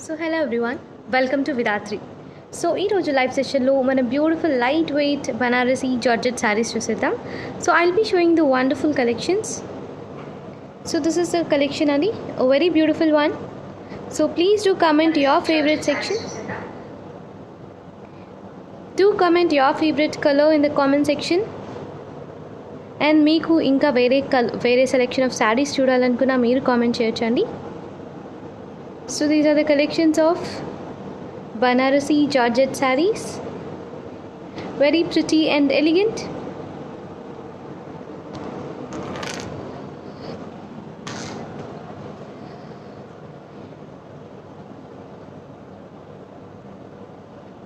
So hello everyone, welcome to Vidatri. So ఈరోజు live సెషన్లో మన beautiful light weight Banarasi georgette sarees చూసేద్దాం. So I'll be showing the wonderful collections. So this is the collection అండి, a very beautiful one. So please do comment your favorite section. Do comment your favorite color in the comment section. And మీకు ఇంకా వేరే selection of saris చూడాలనుకున్నా మీరు comment చేయొచ్చండి. So these are the collections of Banarasi Georgette sarees. Very pretty and elegant.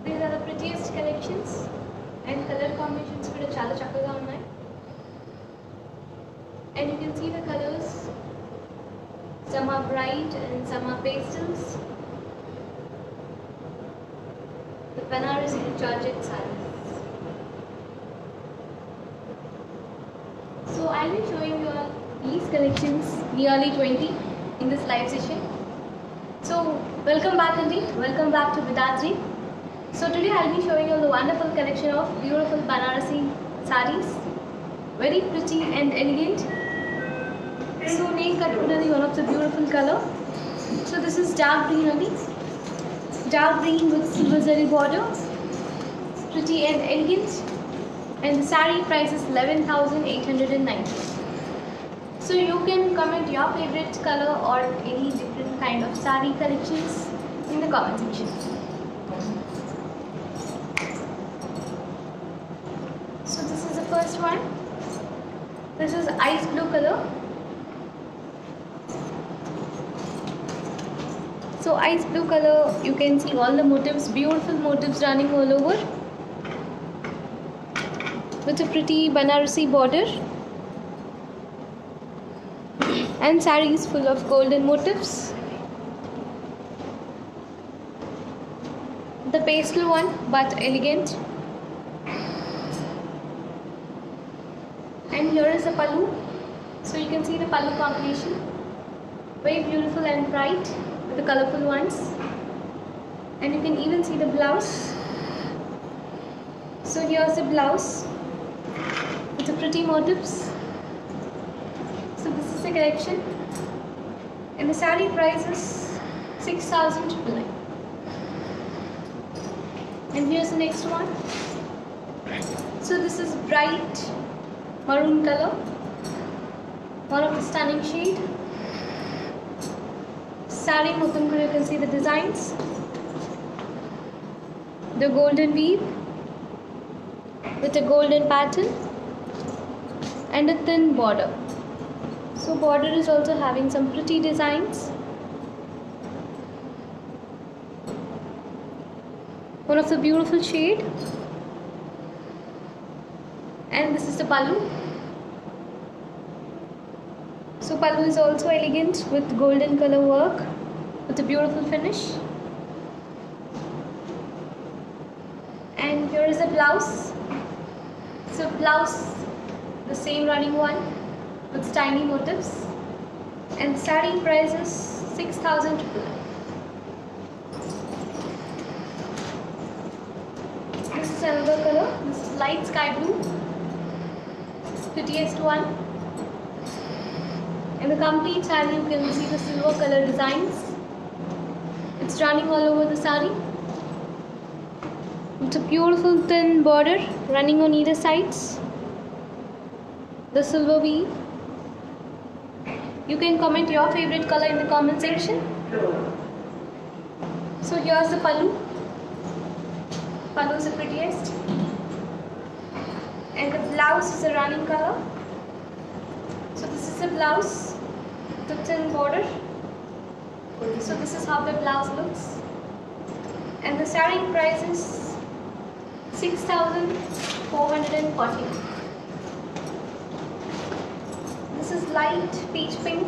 These are the prettiest collections and color combinations kuda chala chakkaga unnai. And you can see the colors. Some are bright and some are pastels. The Banarasi Georgette sarees. So I'll be showing you all these collections, nearly 20 in this live session. So welcome back Andy, welcome back to Vidatri. So today I'll be showing you the wonderful collection of beautiful Banarasi sarees. Very pretty and elegant. So name kattukunnadi one of the beautiful color. So this is dark green only. Dark green with silver zari border. Pretty and elegant. And the saree price is 11,890. So you can comment your favorite color or any different kind of saree collections in the comment section. So this is the first one. This is ice blue color. So ice blue color, you can see all the motifs, beautiful motifs running all over with a pretty Banarasi border, and saree is full of golden motifs. The pastel one but elegant. And here is the pallu. So you can see the pallu combination, very beautiful and bright, the colorful ones, and you can even see the blouse. So here's the blouse with the pretty motifs. So this is the collection, and the saree price is 6,999. And here's the next one. So this is bright maroon color, one of the stunning shade. Saree muttam kuda you can see the designs, the golden weave with a golden pattern and a thin border. So border is also having some pretty designs. One of the beautiful shade. And this is the pallu. So pallu is also elegant with golden color work with a beautiful finish. And here is the blouse. So blouse, the same running one with tiny motifs, and saree price is 6,999. This is another color. This is light sky blue, prettiest one. In the complete saree you can see the silver color designs. It's running all over the saree. It's a beautiful thin border running on either sides. The silver weave. You can comment your favorite color in the comment section. So here's the pallu. Pallu is the prettiest. And the blouse is a running color. So this is the blouse, the thin border. So this is how the blouse looks, and the saree price is 6,440. This is light peach pink.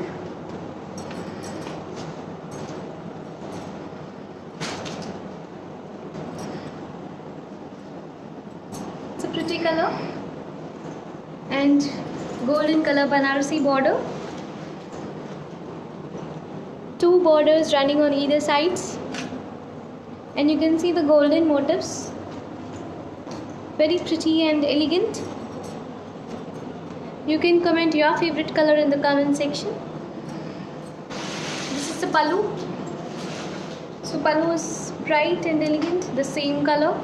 It's a pretty color and golden color Banarasi border. Two borders running on either sides. and you can see the golden motifs, very pretty and elegant. You can comment your favorite color in the comment section. This is the pallu. So pallu is bright and elegant, the same color,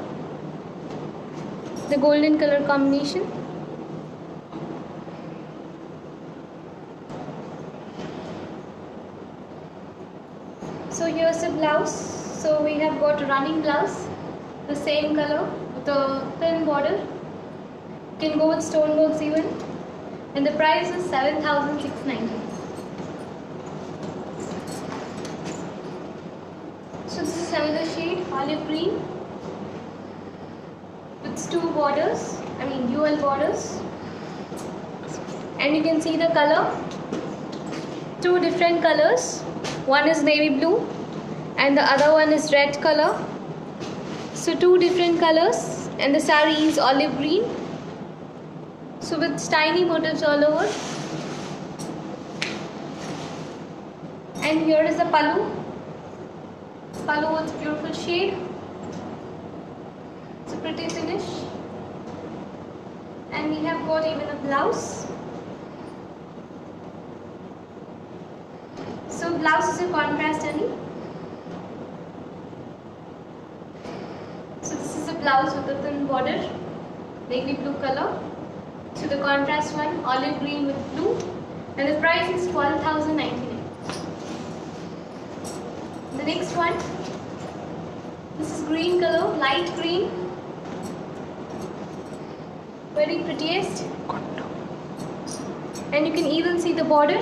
the golden color combination. So here's the blouse. So we have got a running blouse, the same color with a thin border. You can go with stoneworks even, and the price is 7,690. So this is another shade, olive green, with two borders, dual borders, and you can see the color, two different colors. One is navy blue and the other one is red color. So two different colors, and the saree is olive green, so with tiny motifs all over. And here is the pallu. Pallu with beautiful shade. It's a pretty finish. And we have got even a blouse. So blouse is a contrast only. So this is a blouse with a thin border, navy blue color. So the contrast one, olive green with blue, and the price is 12,099. The next one, this is green color, light green, very prettiest, and you can even see the border,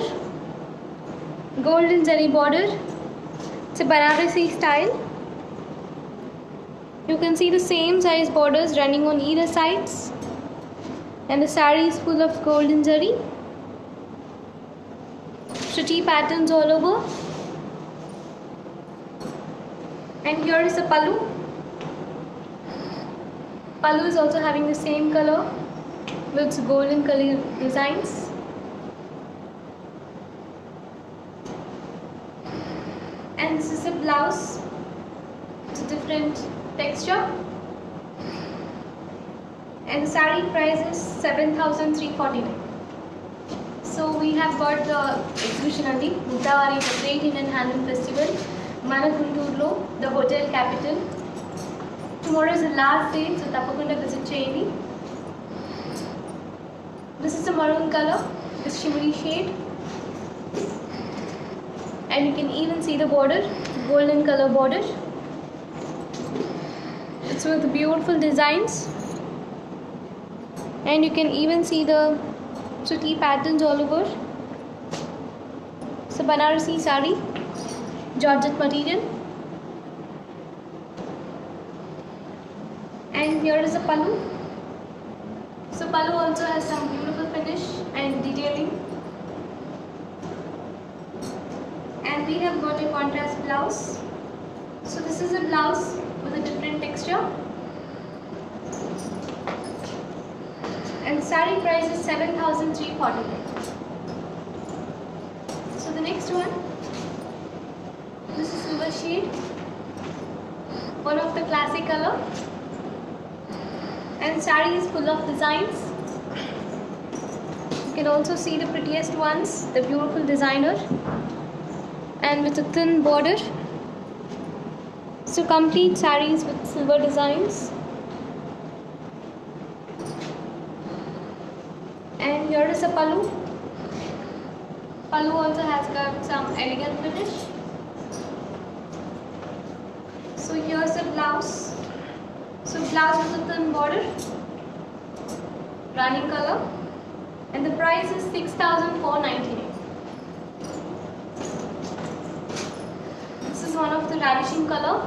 golden zari border. It's a Banarasi style. You can see the same size borders running on either sides, and the saree is full of golden zari. Pretty patterns all over. And here is the pallu. Pallu is also having the same color with golden color designs. And this is a blouse. It's a different texture. And the saree price is 7,349. So we have got the exhibition on the Buddhavari, the Great Indian Handloom Festival, Managunturlo, the hotel capital. Tomorrow is the last day, so tapakunda visit cheyandi. This is the maroon color, this shimmery shade. And you can even see the border, golden color border. It's with beautiful designs. And you can even see the pretty patterns all over. It's a Banarasi saree, Georgette material. And here is the pallu. So pallu also has some beautiful finish and detailing. And we have got a contrast blouse. So this is a blouse with a different texture. And saree price is 7,349. So the next one, this is silver shade, one of the classic color. And saree is full of designs. You can also see the prettiest ones, the beautiful designer, and with a thin border. So complete sarees with silver designs. And here is a pallu. Pallu also has got some elegant finish. So here's the blouse. So blouse with a thin border, running color, and the price is 6,498. This is one of the ravishing color.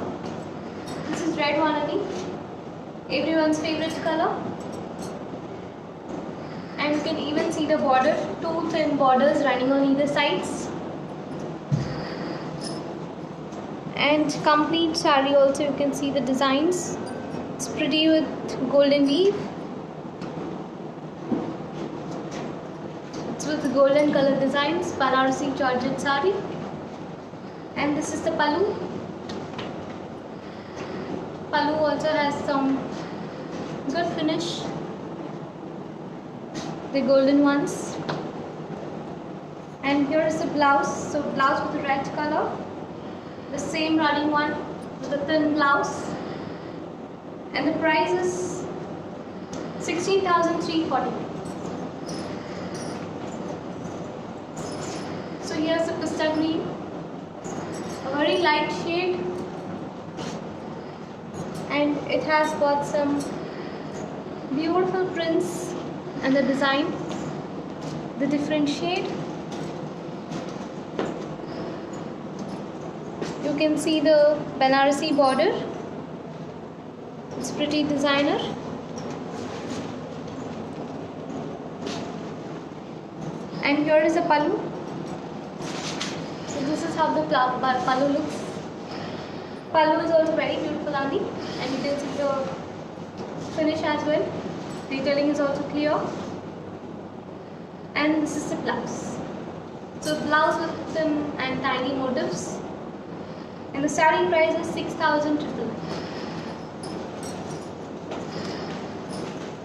This is red one only, everyone's favorite color. And you can even see the border, two thin borders running on either sides. And complete saree also, you can see the designs. It's pretty with golden weave. It's with golden color designs, Banarasi Georgette saree. And this is the pallu. pallu also has some good finish, the golden ones. And here is the blouse. So blouse with the red color, the same running one with the thin blouse, and the price is 16,340. So here's the pista green, a very light shade, and it has got some beautiful prints and the design, the different shade. You can see the Banarasi border. It's pretty designer. And here is a pallu. So this is how the pallu looks. Pallu is also very beautiful, Andi, and you can see the finish as well. Detailing is also clear. And this is the blouse. So blouse with thin and tiny motifs. And the starting price is 6,000.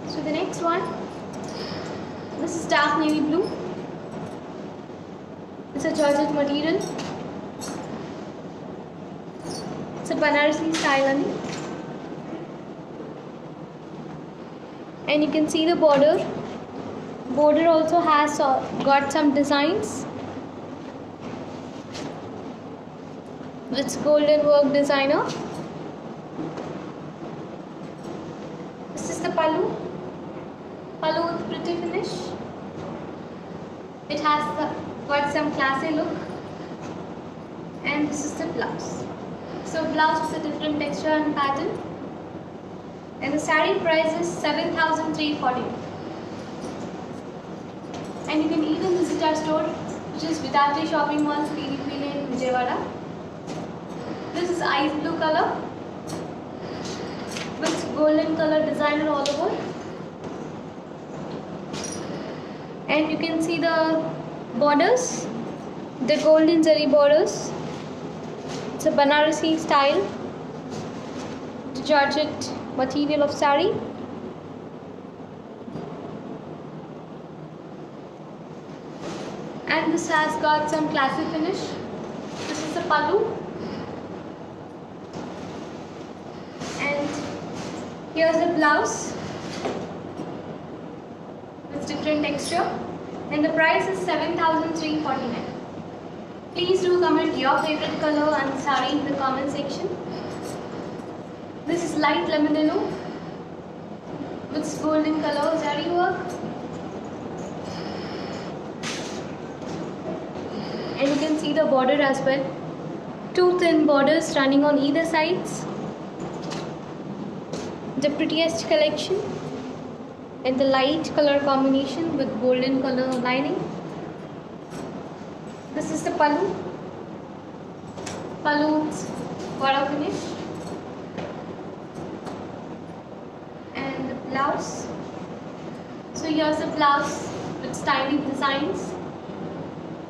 So the next one, this is dark navy blue. It's a georgette material. It's a Banarasi style only. And you can see the border. Border also has got some designs. It's golden work designer. This is the pallu. Pallu with pretty finish. It has got some classy look. And this is the blouse. So blouse with a different texture and pattern. And the saree price is 7,340. And you can even visit our store, which is Vedantri Shopping Mall, PDP Lane, Vijayawada. This is ice blue color with golden color designer all over. And you can see the borders, the golden zari borders. It's a Banarasi style, the georgette material of saree. And this has got some classy finish. This is the pallu. And here's the blouse with different texture. And the price is 7,349. Please do comment your favorite color and saree in the comment section. This is light lemon yellow with golden color zari work. And you can see the border as well. Two thin borders running on either sides. The prettiest collection in the light color combination with golden color lining. This is the pallu. Pallu's border finish. And the blouse. So here's the blouse with stylish designs.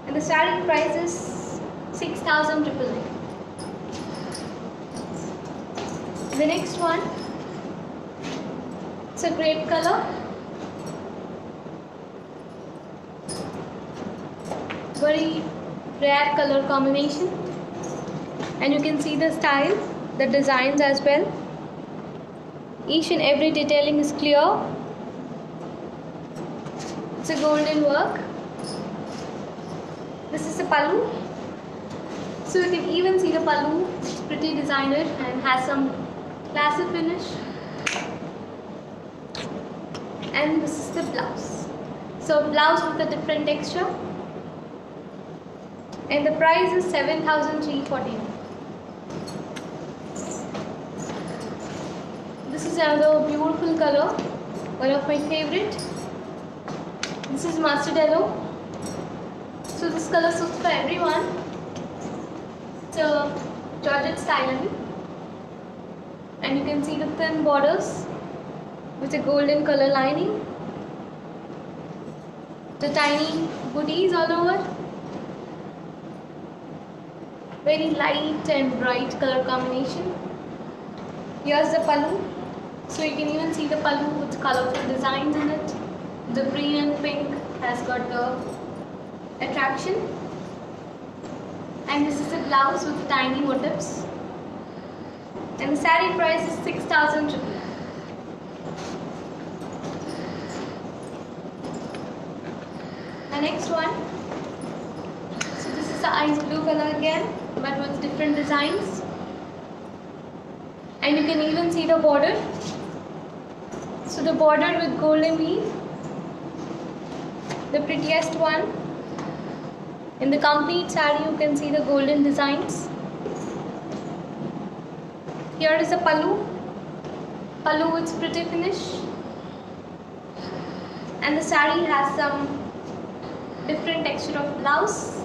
And the starting price is 6,999. The next one, it's a grape color. Very rare color combination. And you can see the style, the designs as well. Each and every detailing is clear. It's a golden work. This is the pallu. So you can even see the pallu. It's pretty designer and has some classic finish. And this is the blouse. So blouse with a different texture. And the price is 7,340. This is another beautiful color, one of my favorite. This is mustard yellow. So this color suits for everyone. It's a georgette style, and you can see the thin borders with a golden color lining. The tiny booties all over. Very light and bright color combination. Here's the pallu. So you can even see the pallu with colorful designs in it. The green and pink has got the attraction. And this is the blouse with the tiny motifs. And the saree price is 6,000 rupees. The next one. So this is the ice blue color again, but with different designs. And you can even see the border. So the border with golden weave. The prettiest one. In the complete saree you can see the golden designs. Here is the pallu. Pallu with pretty finish. And the saree has some different texture of blouse.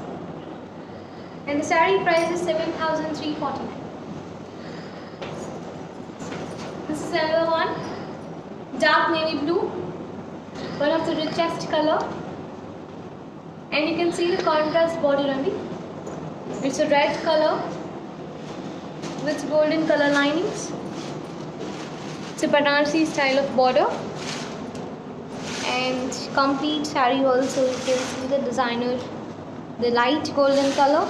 And the saree price is 7,349. This is another one. Dark navy blue. One of the richest color. And you can see the contrast border only. It's a red color with golden color linings. It's a Banarsi style of border. And complete saree also, you can see the designer, the light golden color.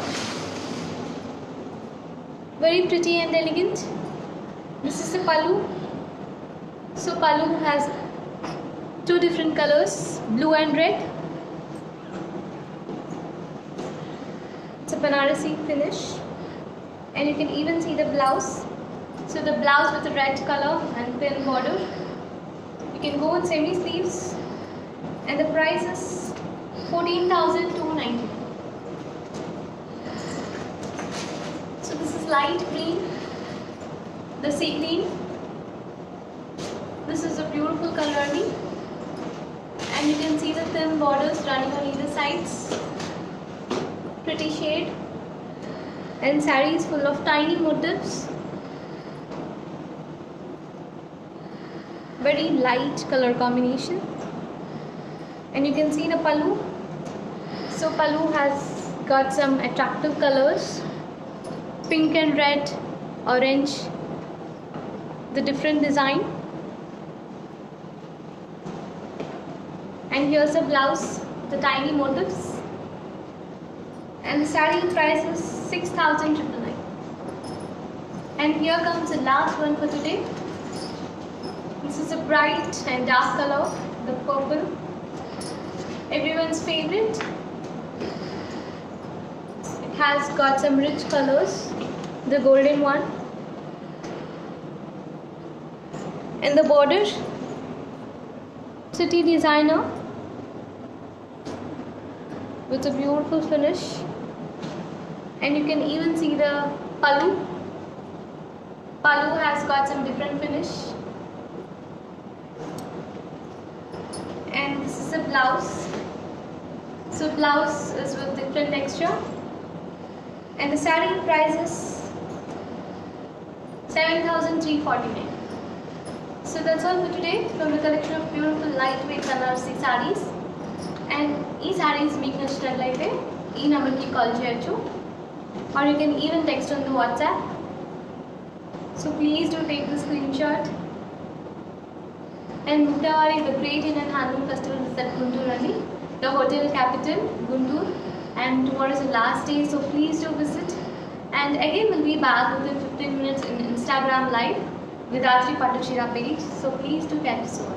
Very pretty and elegant. This is the pallu. So pallu has two different colors, blue and red. It's a Banarasi finish. And you can even see the blouse. So the blouse with the red color and thin border. You can go with semi sleeves. And the price is 14,290. So this is light green, the sea green. This is a beautiful color only. And you can see the thin borders running on either sides. Pretty shade. And saree is full of tiny motifs. Very light color combination. And you can see the pallu. So pallu has got some attractive colors. Pink and red, orange. The different design. And here's the blouse, the tiny motifs. And the saree price is 6,999. And here comes the last one for today. This is a bright and dark color, the purple. Everyone's favorite. It has got some rich colors, the golden one. And the border, city designer with a beautiful finish. And you can even see the pallu. Pallu has got some different finish. And this is a blouse. So blouse is with different texture. And the saree price is 7,349. So that's all for today from the collection of beautiful lightweight Banarasi sarees. And these sarees meek nachinatlaite ee number ki call cheyochu, or you can even text on the WhatsApp. So please do take the screenshot. And Mutawari, the great Indian handloom festival, is at Guntur only, the hotel capital Guntur, and tomorrow is the last day, so please do visit. And again we'll be back within 15 minutes in Instagram live with Adri Pattu Chira page, so please do catch us over.